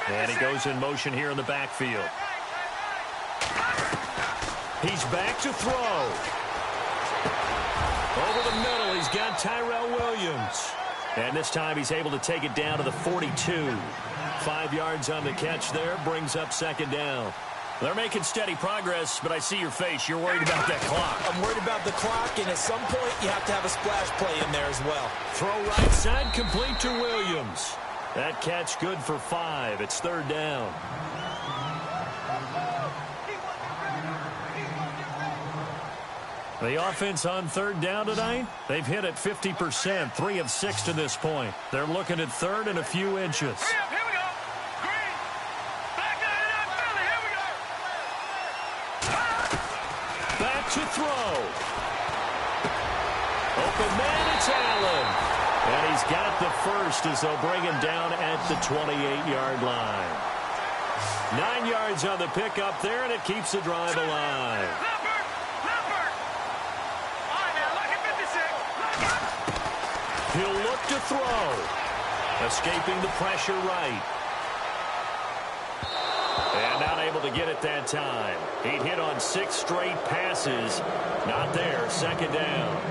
Speaker 1: And he goes in motion here in the backfield. He's back to throw. Over the middle, he's got Tyrell Williams. And this time he's able to take it down to the 42. 5 yards on the catch there, brings up 2nd down. They're making steady progress, but I see your face. You're worried about that clock.
Speaker 3: I'm worried about the clock, and at some point you have to have a splash play in there as well.
Speaker 1: Throw right side, complete to Williams. That catch good for 5. It's 3rd down. The offense on third down tonight, they've hit it 50%, 3 of 6 to this point. They're looking at third and a few inches.
Speaker 4: Here we go. Green. Back to Philly. Here we go.
Speaker 1: Back to throw. Open man, it's Allen. And he's got the first as they'll bring him down at the 28-yard line. 9 yards on the pickup there, and it keeps the drive alive. He'll look to throw. Escaping the pressure right. And not able to get it that time. He'd hit on 6 straight passes. Not there, second down.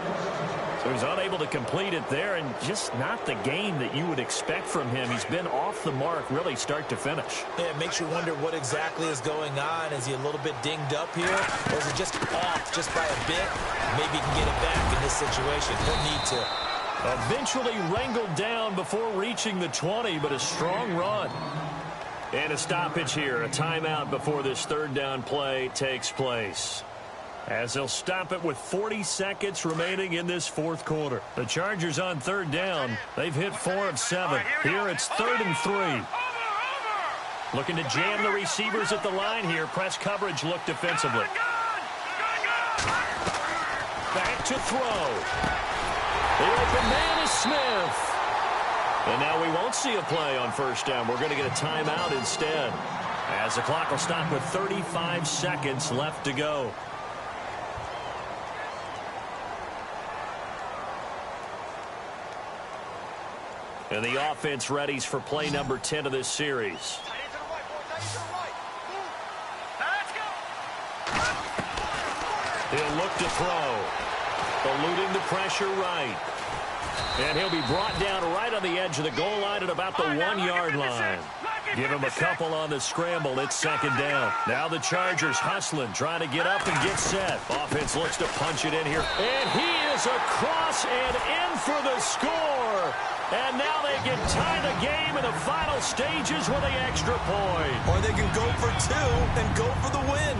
Speaker 1: So he's unable to complete it there, and just not the game that you would expect from him. He's been off the mark really start to finish.
Speaker 3: Yeah, it makes you wonder what exactly is going on. Is he a little bit dinged up here, or is it just off just by a bit? Maybe he can get it back in this situation. He'll need to.
Speaker 1: Eventually wrangled down before reaching the 20, but a strong run. And a stoppage here, a timeout before this third down play takes place. As they'll stop it with 40 seconds remaining in this fourth quarter. The Chargers on third down. They've hit 4 of 7. Here it's 3rd and 3. Looking to jam the receivers at the line here. Press coverage look defensively. Back to throw. The open man is Smith. And now we won't see a play on first down. We're going to get a timeout instead. As the clock will stop with 35 seconds left to go. And the offense readies for play number 10 of this series. He'll look to throw. Eluding the pressure right. And he'll be brought down right on the edge of the goal line at about the 1-yard line. Give him a couple on the scramble. It's second down. Now the Chargers hustling, trying to get up and get set. Offense looks to punch it in here. And he is across and in for the score. And now they can tie the game in the final stages with the extra point.
Speaker 3: Or they can go for 2 and go for the win.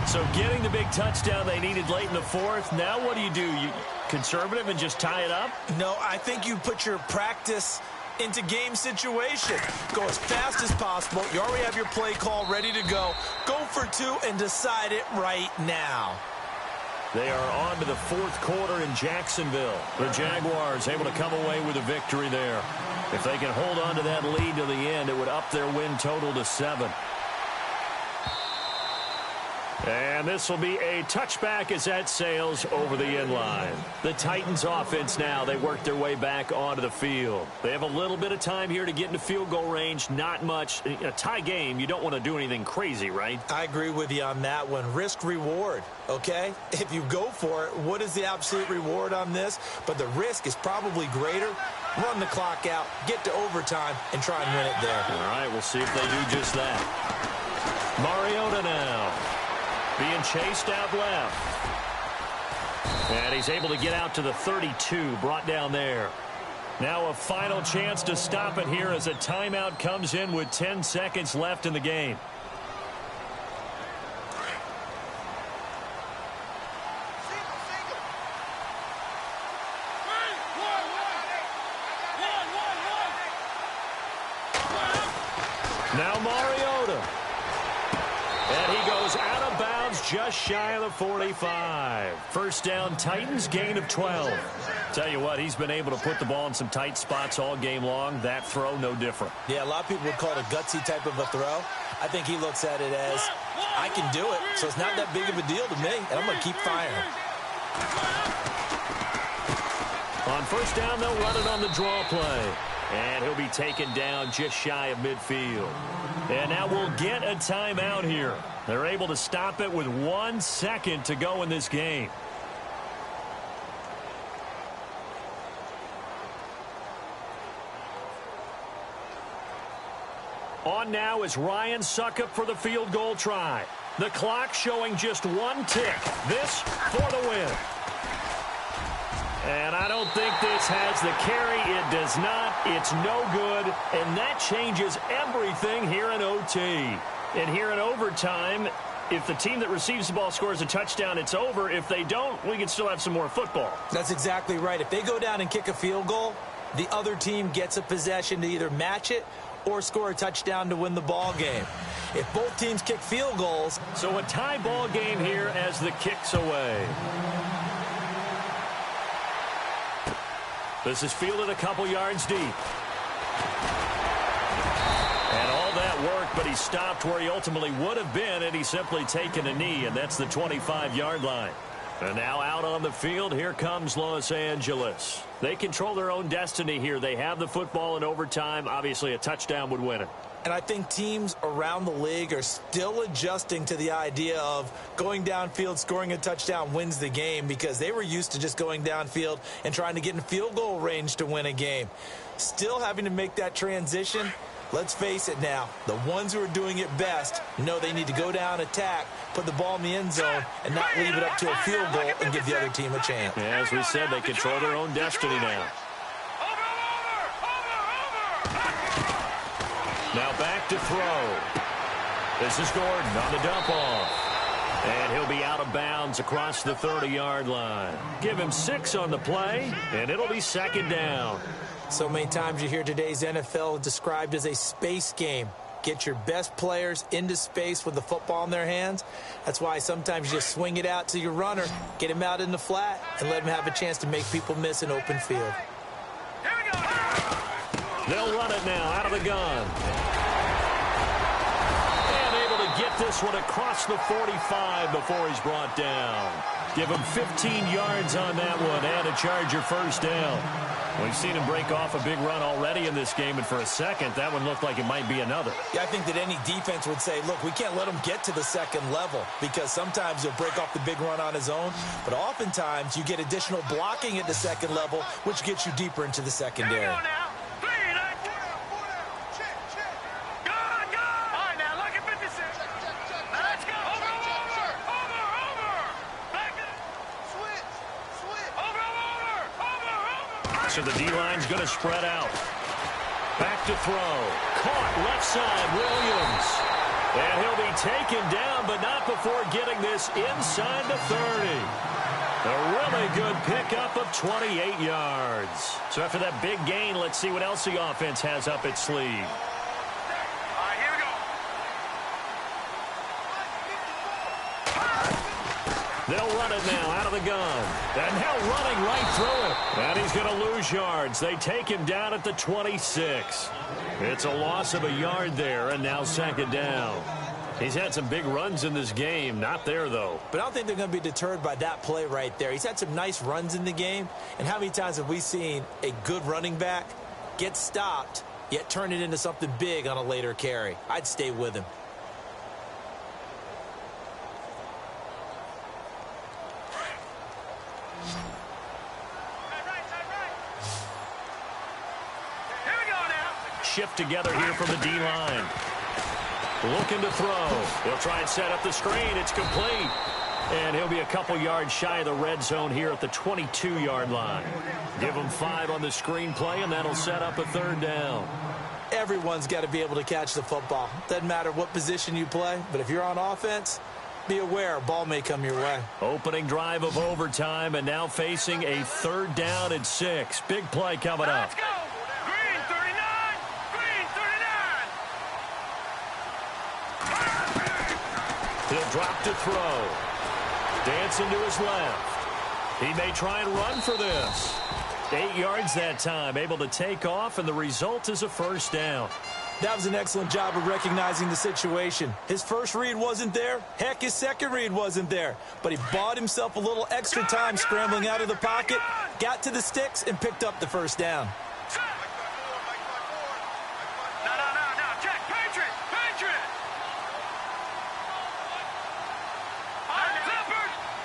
Speaker 1: So getting the big touchdown they needed late in the fourth. Now what do? You conservative and just tie it up?
Speaker 3: No, I think you put your practice into game situation. Go as fast as possible. You already have your play call ready to go. Go for 2 and decide it right now.
Speaker 1: They are on to the fourth quarter in Jacksonville. The Jaguars able to come away with a victory there. If they can hold on to that lead to the end, it would up their win total to 7. And this will be a touchback as that sails over the end line. The Titans offense now, they work their way back onto the field. They have a little bit of time here to get into field goal range, not much. In a tie game, you don't want to do anything crazy, right?
Speaker 3: I agree with you on that one. Risk reward, okay? If you go for it, what is the absolute reward on this? But the risk is probably greater. Run the clock out, get to overtime, and try and win it there.
Speaker 1: All right, we'll see if they do just that. Mariota now. Being chased out left. And he's able to get out to the 32, brought down there. Now a final chance to stop it here as a timeout comes in with 10 seconds left in the game. Now Mariota. And he goes out of bounds just shy of the 45. First down, Titans, gain of 12. Tell you what, he's been able to put the ball in some tight spots all game long. That throw, no different.
Speaker 3: Yeah, a lot of people would call it a gutsy type of a throw. I think he looks at it as, I can do it, so it's not that big of a deal to me, and I'm going to keep firing.
Speaker 1: On first down, they'll run it on the draw play. And he'll be taken down just shy of midfield. And now we'll get a timeout here. They're able to stop it with 1 second to go in this game. On now is Ryan Suckup for the field goal try. The clock showing just 1 tick. This for the win. And I don't think this has the carry. It does not. It's no good. And that changes everything here in OT. And here in overtime, If the team that receives the ball scores a touchdown, it's over. If they don't, we can still have some more football.
Speaker 3: That's exactly right. If they go down and kick a field goal, the other team gets a possession to either match it or score a touchdown to win the ball game. If both teams kick field goals.
Speaker 1: So a tie ball game here as the kick's away. This is fielded a couple yards deep. And all that work, but he stopped where he ultimately would have been, and he's simply taken a knee, and that's the 25-yard line. And now out on the field, here comes Los Angeles. They control their own destiny here. They have the football in overtime. Obviously, a touchdown would win it.
Speaker 3: And I think teams around the league are still adjusting to the idea of going downfield, scoring a touchdown wins the game, because they were used to just going downfield and trying to get in field goal range to win a game. Still having to make that transition. Let's face it now, the ones who are doing it best know they need to go down, attack, put the ball in the end zone, and not leave it up to a field goal and give the other team a chance.
Speaker 1: Yeah, as we said, they control their own destiny now. Now back to throw. This is Gordon on the dump off. And he'll be out of bounds across the 30-yard line. Give him 6 on the play, and it'll be second down.
Speaker 3: So many times you hear today's NFL described as a space game. Get your best players into space with the football in their hands. That's why sometimes you just swing it out to your runner, get him out in the flat, and let him have a chance to make people miss an open field.
Speaker 1: They'll run it now out of the gun. And able to get this one across the 45 before he's brought down. Give him 15 yards on that one and a Charger first down. We've seen him break off a big run already in this game, and for a second, that one looked like it might be another.
Speaker 3: Yeah, I think that any defense would say, look, we can't let him get to the second level, because sometimes he'll break off the big run on his own, but oftentimes you get additional blocking at the second level, which gets you deeper into the secondary.
Speaker 1: So the D-line's going to spread out. Back to throw. Caught left side, Williams. And he'll be taken down, but not before getting this inside the 30. A really good pickup of 28 yards. So after that big gain, let's see what else the offense has up its sleeve. They'll run it now out of the gun. And now running right through it. And he's going to lose yards. They take him down at the 26. It's a loss of a yard there, and now second down. He's had some big runs in this game. Not there, though.
Speaker 3: But I don't think they're going to be deterred by that play right there. He's had some nice runs in the game. And how many times have we seen a good running back get stopped, yet turn it into something big on a later carry? I'd stay with him.
Speaker 1: Shift together here from the D-line. Looking to throw. He'll try and set up the screen. It's complete. And he'll be a couple yards shy of the red zone here at the 22-yard line. Give him 5 on the screen play, and that'll set up a third down.
Speaker 3: Everyone's got to be able to catch the football. Doesn't matter what position you play, but if you're on offense, be aware a ball may come your way.
Speaker 1: Opening drive of overtime, and now facing a third down and 6. Big play coming up.
Speaker 4: Let's go! Green 39! Green 39!
Speaker 1: He'll drop to throw. Dancing to his left. He may try and run for this. 8 yards that time, able to take off, and the result is a first down.
Speaker 3: That was an excellent job of recognizing the situation. His first read wasn't there. Heck, his second read wasn't there. But he bought himself a little extra time scrambling out of the pocket, got to the sticks, and picked up the first down.
Speaker 4: No. Check. Patriot.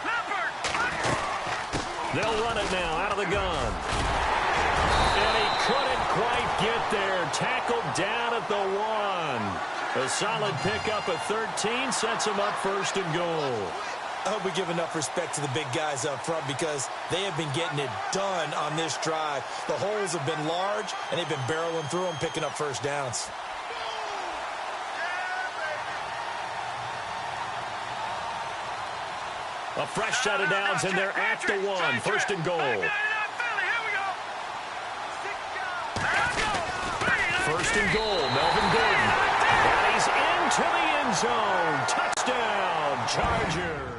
Speaker 4: Leopard.
Speaker 1: They'll run it now out of the gun. And he couldn't quite get there. Tackled down at the 1. A solid pickup of 13 sets him up first and goal.
Speaker 3: I hope we give enough respect to the big guys up front, because they have been getting it done on this drive. The holes have been large, and they've been barreling through them, picking up first downs.
Speaker 1: A fresh set of downs, and they're at the one. First and goal. First and goal, Melvin Gordon. And he's into the end zone. Touchdown, Chargers.